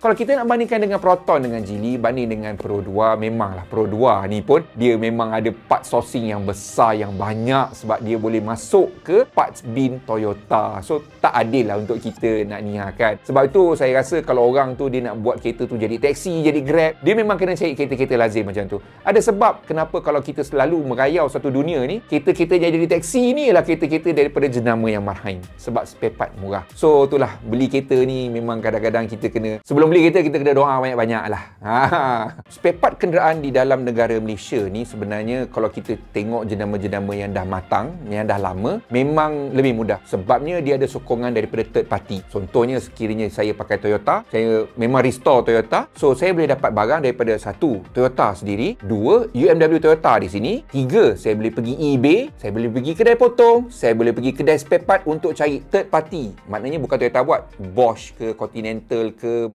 Kalau kita nak bandingkan dengan Proton dengan Geely, banding dengan Pro 2, memanglah Pro 2 ni pun dia memang ada part sourcing yang besar, yang banyak, sebab dia boleh masuk ke parts bin Toyota. So tak adil lah untuk kita nak kan. Sebab itu saya rasa kalau orang tu dia nak buat kereta tu jadi taksi, jadi Grab, dia memang kena cari kereta-kereta lazim macam tu. Ada sebab kenapa kalau kita selalu merayau satu dunia ni, kereta-kereta yang jadi taksi ni ialah kereta-kereta daripada jenama yang marhain, sebab spare part murah. So itulah, beli kereta ni memang kadang-kadang kita kena, sebelum beli kereta kita kena doa banyak-banyak lah. Spare part kenderaan di dalam negara Malaysia ni sebenarnya kalau kita tengok jenama-jenama yang dah matang, yang dah lama, memang lebih mudah. Sebabnya dia ada sokongan daripada third party. Contohnya sekiranya saya pakai Toyota, saya memang restore Toyota, so saya boleh dapat barang daripada satu, Toyota sendiri, dua, UMW Toyota di sini, tiga, saya boleh pergi eBay, saya boleh pergi kedai potong, saya boleh pergi kedai spare part untuk cari third party. Maknanya bukan Toyota buat, Bosch ke, Continental ke,